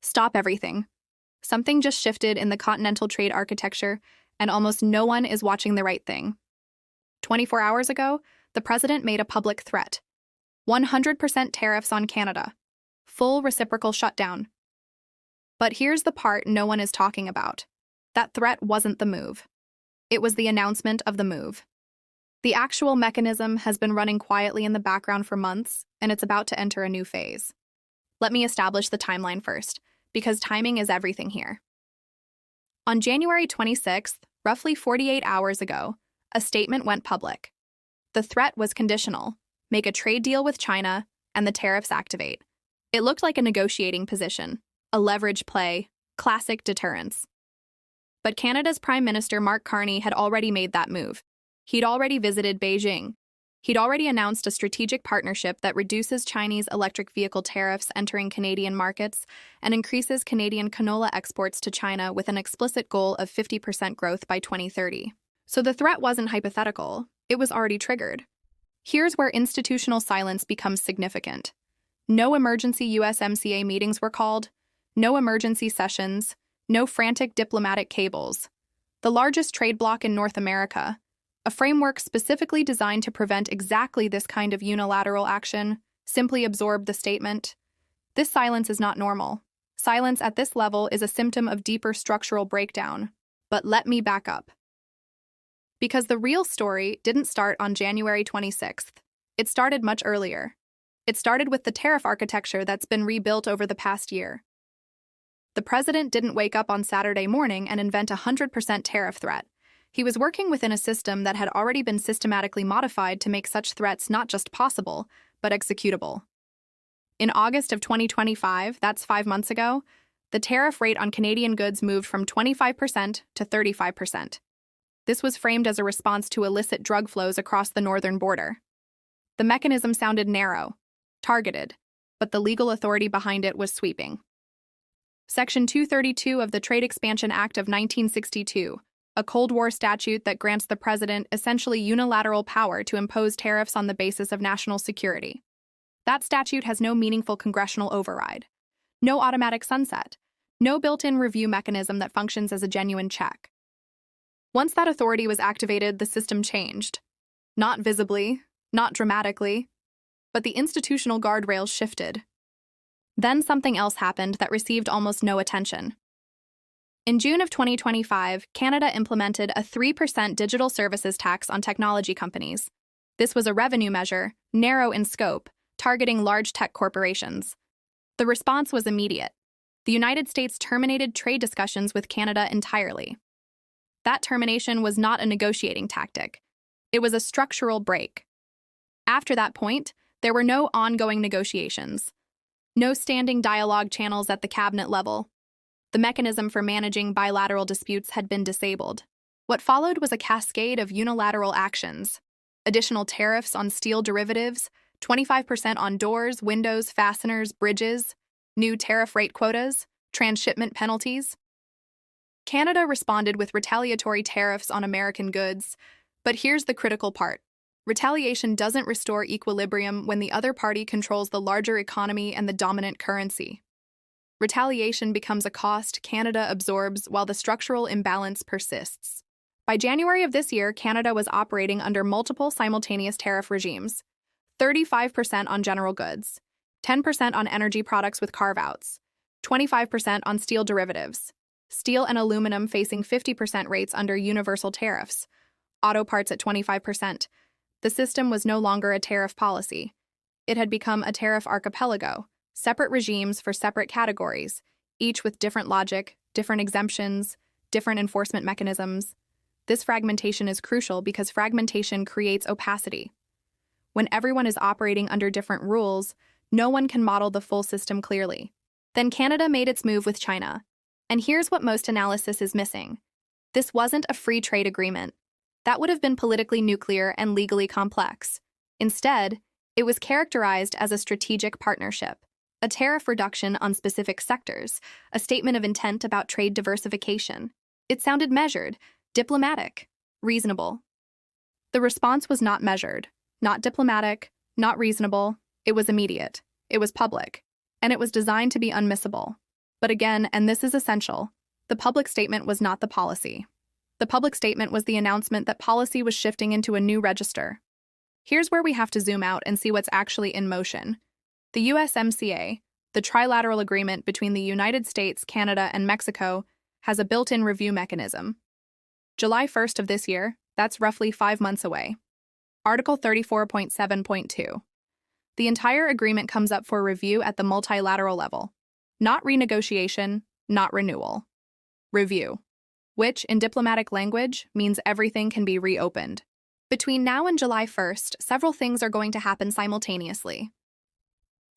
Stop everything. Something just shifted in the continental trade architecture, and almost no one is watching the right thing. 24 hours ago, the president made a public threat. 100% tariffs on Canada. Full reciprocal shutdown. But here's the part no one is talking about. That threat wasn't the move. It was the announcement of the move. The actual mechanism has been running quietly in the background for months, and it's about to enter a new phase. Let me establish the timeline first, because timing is everything here. On January 26th, roughly 48 hours ago, a statement went public. The threat was conditional: make a trade deal with China, and the tariffs activate. It looked like a negotiating position, a leverage play, classic deterrence. But Canada's Prime Minister Mark Carney had already made that move. He'd already visited Beijing. He'd already announced a strategic partnership that reduces Chinese electric vehicle tariffs entering Canadian markets and increases Canadian canola exports to China with an explicit goal of 50% growth by 2030. So the threat wasn't hypothetical, it was already triggered. Here's where institutional silence becomes significant. No emergency USMCA meetings were called, no emergency sessions, no frantic diplomatic cables. The largest trade bloc in North America, a framework specifically designed to prevent exactly this kind of unilateral action, simply absorbed the statement. This silence is not normal. Silence at this level is a symptom of deeper structural breakdown. But let me back up. Because the real story didn't start on January 26th. It started much earlier. It started with the tariff architecture that's been rebuilt over the past year. The president didn't wake up on Saturday morning and invent a 100% tariff threat. He was working within a system that had already been systematically modified to make such threats not just possible, but executable. In August of 2025, that's 5 months ago, the tariff rate on Canadian goods moved from 25% to 35%. This was framed as a response to illicit drug flows across the northern border. The mechanism sounded narrow, targeted, but the legal authority behind it was sweeping. Section 232 of the Trade Expansion Act of 1962, a Cold War statute that grants the president essentially unilateral power to impose tariffs on the basis of national security. That statute has no meaningful congressional override, no automatic sunset, no built-in review mechanism that functions as a genuine check. Once that authority was activated, the system changed. Not visibly, not dramatically, but the institutional guardrails shifted. Then something else happened that received almost no attention. In June of 2025, Canada implemented a 3% digital services tax on technology companies. This was a revenue measure, narrow in scope, targeting large tech corporations. The response was immediate. The United States terminated trade discussions with Canada entirely. That termination was not a negotiating tactic. It was a structural break. After that point, there were no ongoing negotiations. No standing dialogue channels at the cabinet level. The mechanism for managing bilateral disputes had been disabled. What followed was a cascade of unilateral actions. Additional tariffs on steel derivatives, 25% on doors, windows, fasteners, bridges, new tariff rate quotas, transshipment penalties. Canada responded with retaliatory tariffs on American goods, but here's the critical part. Retaliation doesn't restore equilibrium when the other party controls the larger economy and the dominant currency. Retaliation becomes a cost Canada absorbs while the structural imbalance persists. By January of this year, Canada was operating under multiple simultaneous tariff regimes: 35% on general goods, 10% on energy products with carve-outs, 25% on steel derivatives, steel and aluminum facing 50% rates under universal tariffs, auto parts at 25%. The system was no longer a tariff policy. It had become a tariff archipelago, separate regimes for separate categories, each with different logic, different exemptions, different enforcement mechanisms. This fragmentation is crucial because fragmentation creates opacity. When everyone is operating under different rules, no one can model the full system clearly. Then Canada made its move with China. And here's what most analysis is missing. This wasn't a free trade agreement. That would have been politically nuclear and legally complex. Instead, it was characterized as a strategic partnership, a tariff reduction on specific sectors, a statement of intent about trade diversification. It sounded measured, diplomatic, reasonable. The response was not measured, not diplomatic, not reasonable. It was immediate. It was public. And it was designed to be unmissable. But again, and this is essential, the public statement was not the policy. The public statement was the announcement that policy was shifting into a new register. Here's where we have to zoom out and see what's actually in motion. The USMCA, the trilateral agreement between the United States, Canada, and Mexico, has a built-in review mechanism. July 1st of this year, that's roughly 5 months away. Article 34.7.2. The entire agreement comes up for review at the multilateral level. Not renegotiation, not renewal. Review, which, in diplomatic language, means everything can be reopened. Between now and July 1st, several things are going to happen simultaneously.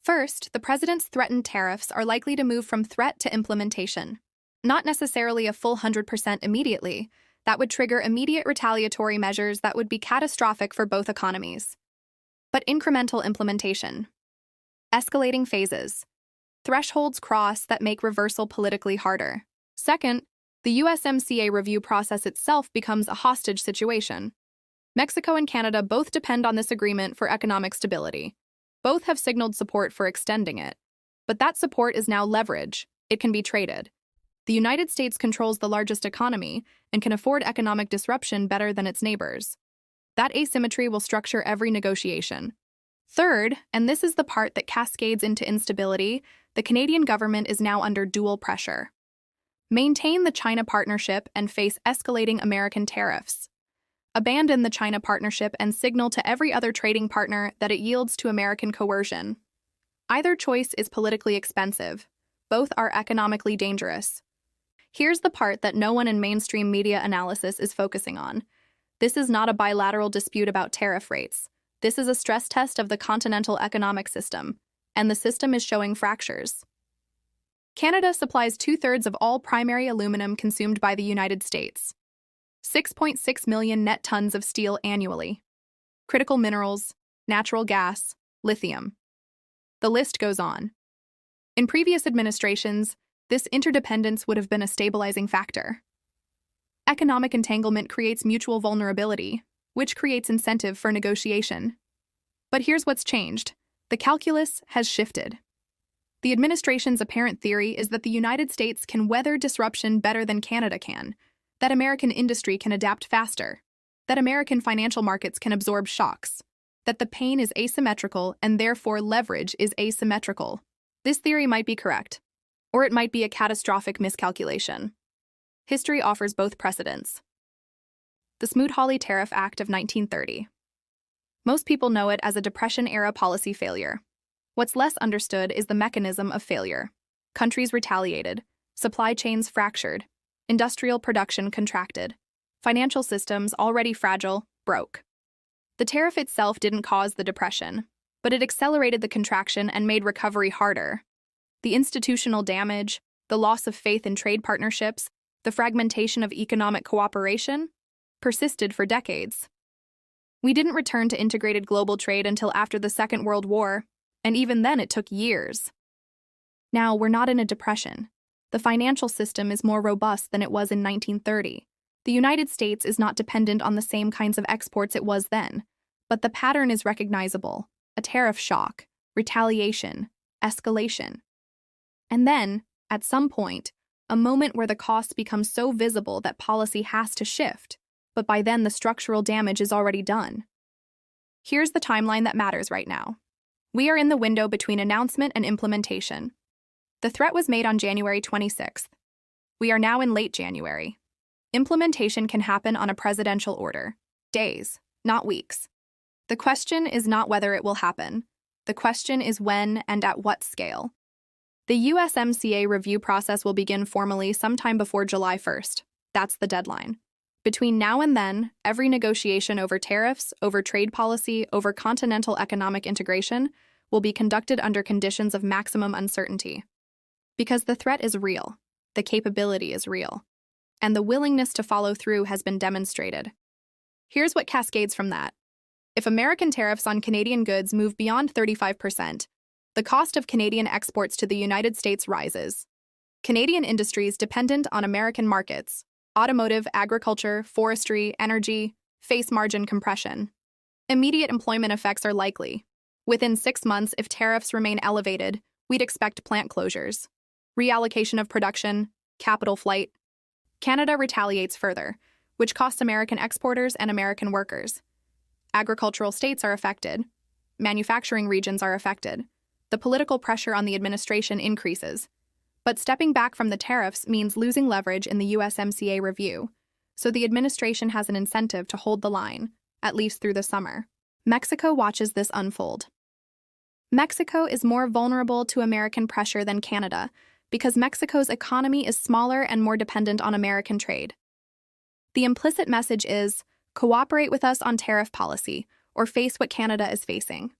First, the president's threatened tariffs are likely to move from threat to implementation. Not necessarily a full 100% immediately. That would trigger immediate retaliatory measures that would be catastrophic for both economies. But incremental implementation. Escalating phases. Thresholds crossed that make reversal politically harder. Second, the USMCA review process itself becomes a hostage situation. Mexico and Canada both depend on this agreement for economic stability. Both have signaled support for extending it. But that support is now leverage. It can be traded. The United States controls the largest economy and can afford economic disruption better than its neighbors. That asymmetry will structure every negotiation. Third, and this is the part that cascades into instability, the Canadian government is now under dual pressure. Maintain the China partnership and face escalating American tariffs. Abandon the China partnership and signal to every other trading partner that it yields to American coercion. Either choice is politically expensive. Both are economically dangerous. Here's the part that no one in mainstream media analysis is focusing on. This is not a bilateral dispute about tariff rates. This is a stress test of the continental economic system, and the system is showing fractures. Canada supplies 2/3 of all primary aluminum consumed by the United States. 6.6 million net tons of steel annually. Critical minerals, natural gas, lithium. The list goes on. In previous administrations, this interdependence would have been a stabilizing factor. Economic entanglement creates mutual vulnerability, which creates incentive for negotiation. But here's what's changed. The calculus has shifted. The administration's apparent theory is that the United States can weather disruption better than Canada can, that American industry can adapt faster, that American financial markets can absorb shocks, that the pain is asymmetrical and therefore leverage is asymmetrical. This theory might be correct, or it might be a catastrophic miscalculation. History offers both precedents. The Smoot-Hawley Tariff Act of 1930. Most people know it as a Depression-era policy failure. What's less understood is the mechanism of failure. Countries retaliated, supply chains fractured, industrial production contracted, financial systems already fragile broke. The tariff itself didn't cause the depression, but it accelerated the contraction and made recovery harder. The institutional damage, the loss of faith in trade partnerships, the fragmentation of economic cooperation, persisted for decades. We didn't return to integrated global trade until after the Second World War, and even then it took years. Now, we're not in a depression. The financial system is more robust than it was in 1930. The United States is not dependent on the same kinds of exports it was then, but the pattern is recognizable: a tariff shock, retaliation, escalation. And then, at some point, a moment where the costs become so visible that policy has to shift, but by then the structural damage is already done. Here's the timeline that matters right now. We are in the window between announcement and implementation. The threat was made on January 26th. We are now in late January. Implementation can happen on a presidential order. Days, not weeks. The question is not whether it will happen. The question is when and at what scale. The USMCA review process will begin formally sometime before July 1st. That's the deadline. Between now and then, every negotiation over tariffs, over trade policy, over continental economic integration will be conducted under conditions of maximum uncertainty. Because the threat is real, the capability is real, and the willingness to follow through has been demonstrated. Here's what cascades from that. If American tariffs on Canadian goods move beyond 35%, the cost of Canadian exports to the United States rises. Canadian industries dependent on American markets, automotive, agriculture, forestry, energy, face margin compression. Immediate employment effects are likely. Within 6 months, if tariffs remain elevated, we'd expect plant closures. reallocation of production, capital flight. Canada retaliates further, which costs American exporters and American workers. Agricultural states are affected. Manufacturing regions are affected. The political pressure on the administration increases. But stepping back from the tariffs means losing leverage in the USMCA review, so the administration has an incentive to hold the line, at least through the summer. Mexico watches this unfold. Mexico is more vulnerable to American pressure than Canada because Mexico's economy is smaller and more dependent on American trade. The implicit message is, cooperate with us on tariff policy, or face what Canada is facing.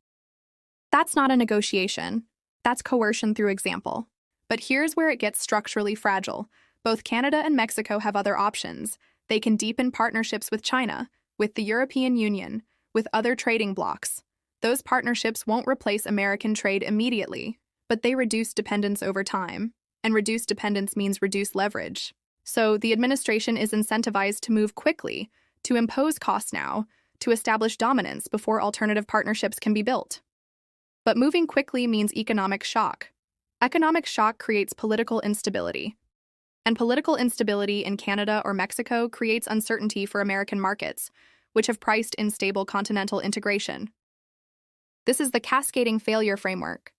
That's not a negotiation. That's coercion through example. But here's where it gets structurally fragile. Both Canada and Mexico have other options. They can deepen partnerships with China, with the European Union, with other trading blocs. Those partnerships won't replace American trade immediately, but they reduce dependence over time. And reduced dependence means reduced leverage. So the administration is incentivized to move quickly, to impose costs now, to establish dominance before alternative partnerships can be built. But moving quickly means economic shock. Economic shock creates political instability. And political instability in Canada or Mexico creates uncertainty for American markets, which have priced in stable continental integration. This is the cascading failure framework.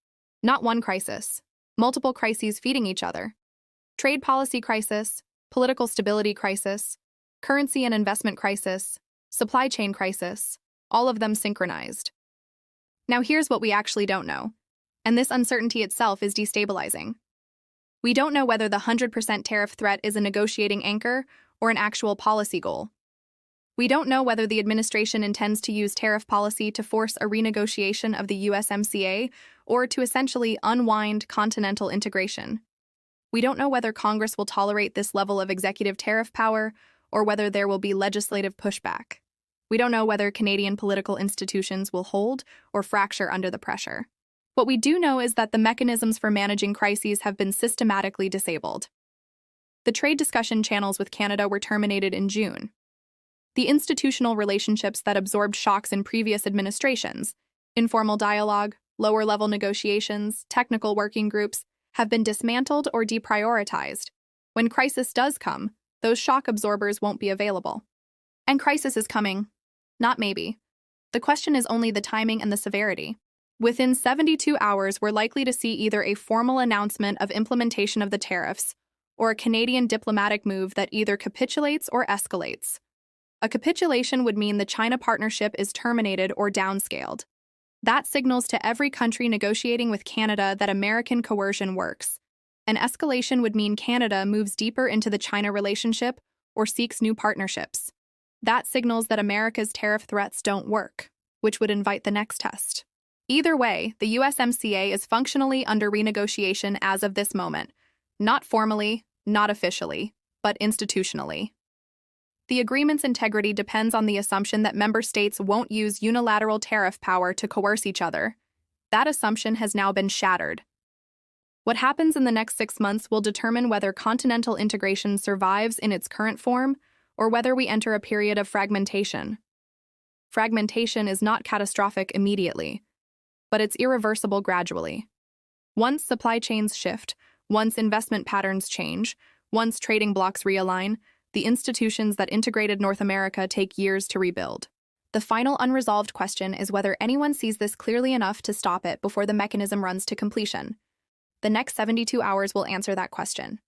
Not one crisis, multiple crises feeding each other. Trade policy crisis, political stability crisis, currency and investment crisis, supply chain crisis, all of them synchronized. Now here's what we actually don't know, and this uncertainty itself is destabilizing. We don't know whether the 100% tariff threat is a negotiating anchor or an actual policy goal. We don't know whether the administration intends to use tariff policy to force a renegotiation of the USMCA or to essentially unwind continental integration. We don't know whether Congress will tolerate this level of executive tariff power or whether there will be legislative pushback. We don't know whether Canadian political institutions will hold or fracture under the pressure. What we do know is that the mechanisms for managing crises have been systematically disabled. The trade discussion channels with Canada were terminated in June. The institutional relationships that absorbed shocks in previous administrations, informal dialogue, lower-level negotiations, technical working groups, have been dismantled or deprioritized. When crisis does come, those shock absorbers won't be available. And crisis is coming. Not maybe. The question is only the timing and the severity. Within 72 hours, we're likely to see either a formal announcement of implementation of the tariffs or a Canadian diplomatic move that either capitulates or escalates. A capitulation would mean the China partnership is terminated or downscaled. That signals to every country negotiating with Canada that American coercion works. An escalation would mean Canada moves deeper into the China relationship or seeks new partnerships. That signals that America's tariff threats don't work, which would invite the next test. Either way, the USMCA is functionally under renegotiation as of this moment. Not formally, not officially, but institutionally. The agreement's integrity depends on the assumption that member states won't use unilateral tariff power to coerce each other. That assumption has now been shattered. What happens in the next 6 months will determine whether continental integration survives in its current form or whether we enter a period of fragmentation. Fragmentation is not catastrophic immediately, but it's irreversible gradually. Once supply chains shift, once investment patterns change, once trading blocs realign, the institutions that integrated North America take years to rebuild. The final unresolved question is whether anyone sees this clearly enough to stop it before the mechanism runs to completion. The next 72 hours will answer that question.